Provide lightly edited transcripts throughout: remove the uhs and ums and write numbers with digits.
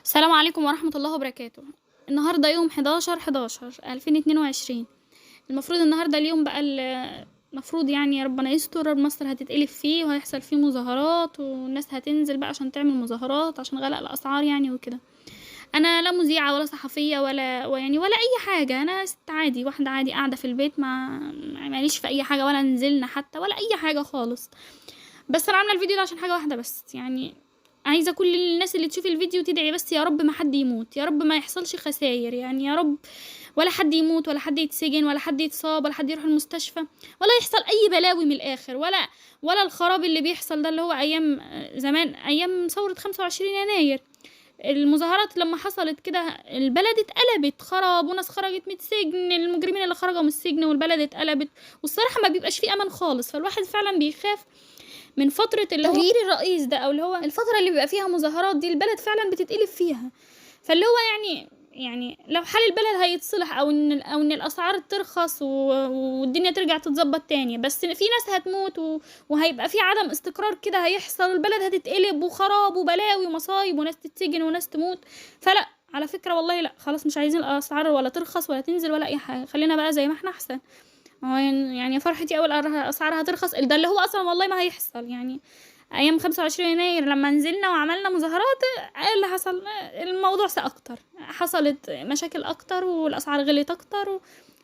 السلام عليكم ورحمة الله وبركاته. النهاردة يوم 11/11/2022. المفروض النهاردة اليوم بقى المفروض يعني ربنا يستر مصر هتتقلب فيه وهيحصل فيه مظاهرات والناس هتنزل بقى عشان تعمل مظاهرات عشان غلاء الأسعار يعني وكده. أنا لا مذيعة ولا صحفية ولا أي حاجة، أنا ست عادي، واحدة عادي قاعدة في البيت ماليش في أي حاجة ولا نزلنا حتى ولا أي حاجة خالص. بس أنا عاملة الفيديو ده عشان حاجة واحدة بس، يعني عايزة كل الناس اللي تشوف الفيديو تدعي بس يا رب ما حد يموت، يا رب ما يحصلش خسائر، يعني يا رب ولا حد يموت ولا حد يتسجن ولا حد يتصاب ولا حد يروح المستشفى ولا يحصل اي بلاوي من الاخر، ولا الخراب اللي بيحصل ده اللي هو ايام زمان، ايام ثورة 25 يناير. المظاهرات لما حصلت كده البلد اتقلبت خراب وناس خرجت من السجن، المجرمين اللي خرجوا من السجن والبلد اتقلبت، والصراحة ما بيبقاش فيه امان خالص. فالواحد فعلا بيخاف من فترة اللي هو تغيير الرئيس ده، او اللي هو الفترة اللي بيبقى فيها مظاهرات دي البلد فعلا بتتقلب فيها. فاللي هو يعني لو حال البلد هيتصلح او ان الاسعار ترخص والدنيا ترجع تتظبط تاني، بس في ناس هتموت وهيبقى في عدم استقرار كده هيحصل، البلد هتتقلب وخراب وبلاوي ومصايب وناس تتسجن وناس تموت. فلا، على فكرة والله لا، خلاص مش عايزين الاسعار ولا ترخص ولا تنزل ولا اي حاجة، خلينا بقى زي ما احنا احسن. يعني فرحتي اول اسعارها هترخص ده اللي هو اصلا والله ما هيحصل. يعني ايام 25 يناير لما نزلنا وعملنا مظاهرات ايه اللي حصل؟ الموضوع اكتر، حصلت مشاكل اكتر والاسعار غليت اكتر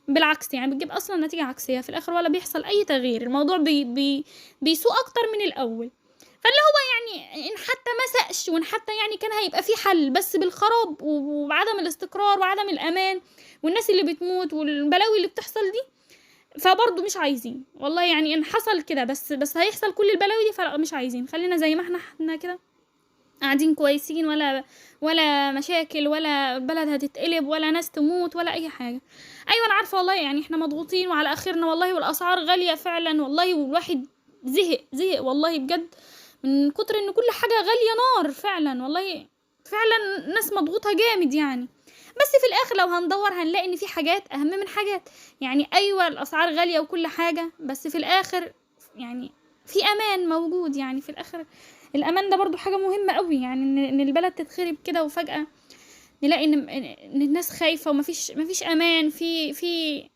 بالعكس يعني بتجيب اصلا نتيجة عكسية في الاخر ولا بيحصل اي تغيير، الموضوع بيسوء اكتر من الاول. فاللي هو يعني ان حتى ما سقش وان حتى يعني كان هيبقى في حل، بس بالخراب وعدم الاستقرار وعدم الامان والناس اللي بتموت والبلاوي اللي بتحصل دي، فبرضه مش عايزين والله. يعني ان حصل كده بس هيحصل كل البلاوي دي، فلا مش عايزين، خلينا زي ما احنا كده قاعدين كويسين، ولا مشاكل ولا البلد هتتقلب ولا ناس تموت ولا اي حاجه. ايوه انا عارفه والله، يعني احنا مضغوطين وعلى اخرنا والله، والاسعار غاليه فعلا والله، والواحد زهق والله بجد من كتر ان كل حاجه غاليه نار فعلا والله، فعلا ناس مضغوطه جامد يعني. بس في الاخر لو هندور هنلاقي ان في حاجات اهم من حاجات. يعني ايوه الاسعار غاليه وكل حاجه، بس في الاخر يعني في امان موجود. يعني في الاخر الامان ده برضو حاجه مهمه قوي، يعني ان البلد تتخرب كده وفجاه نلاقي ان الناس خايفه ومفيش امان، في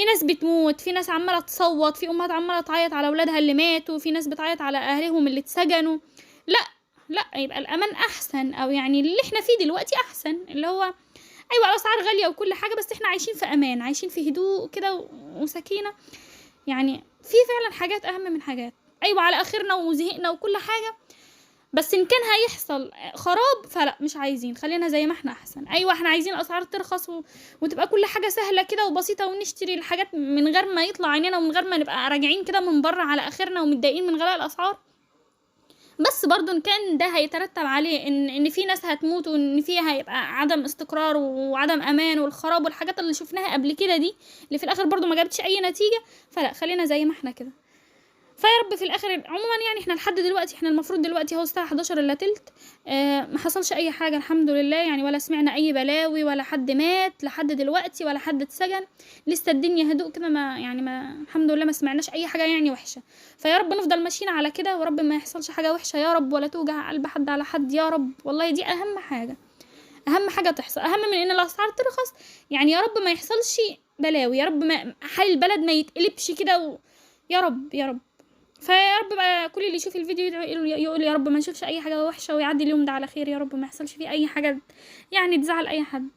ناس بتموت، في ناس عماله تصوت، في امهات عماله تعيط على اولادها اللي ماتوا، في ناس بتعيط على اهلهم اللي اتسجنوا. لا لا، يبقى الامان احسن، او يعني اللي احنا فيه دلوقتي احسن، اللي هو ايوه الاسعار غاليه وكل حاجه بس احنا عايشين في امان، عايشين في هدوء كده وسكينه. يعني في فعلا حاجات اهم من حاجات. ايوه على اخرنا وزهقنا وكل حاجه، بس ان كان هيحصل خراب فلا مش عايزين، خلينا زي ما احنا احسن. ايوه احنا عايزين الاسعار ترخص وتبقى كل حاجه سهله كده وبسيطه، ونشتري الحاجات من غير ما يطلع عينينا ومن غير ما نبقى راجعين كده من بره على اخرنا ومتضايقين من غلاء الاسعار. بس برضو ان كان ده هيترتب عليه ان في ناس هتموت وان فيها هيبقى عدم استقرار وعدم امان والخراب والحاجات اللي شفناها قبل كده دي اللي في الاخر برضو ما جابتش اي نتيجه، فلا خلينا زي ما احنا كده. فيا رب في الاخر عموما، يعني احنا لحد دلوقتي احنا المفروض دلوقتي هو الساعه 11 الا تلت، ما حصلش اي حاجه الحمد لله، يعني ولا سمعنا اي بلاوي ولا حد مات لحد دلوقتي ولا حد اتسجن، لسه الدنيا هدوء كده، ما الحمد لله ما سمعناش اي حاجه يعني وحشه. فيا رب نفضل ماشيين على كده، ورب ما يحصلش حاجه وحشه يا رب، ولا توجع قلب حد على حد يا رب، والله دي اهم حاجه، اهم حاجه تحصل، اهم من ان الاسعار ترخص. يعني يا رب ما يحصلش بلاوي، يا رب ما حال البلد ما يتقلبش كده يا رب يا رب. فيا رب بقى كل اللي يشوف الفيديو يقول يا رب ما نشوفش اي حاجه وحشه ويعدي اليوم ده على خير، يا رب ما يحصلش فيه اي حاجه يعني تزعل اي حد.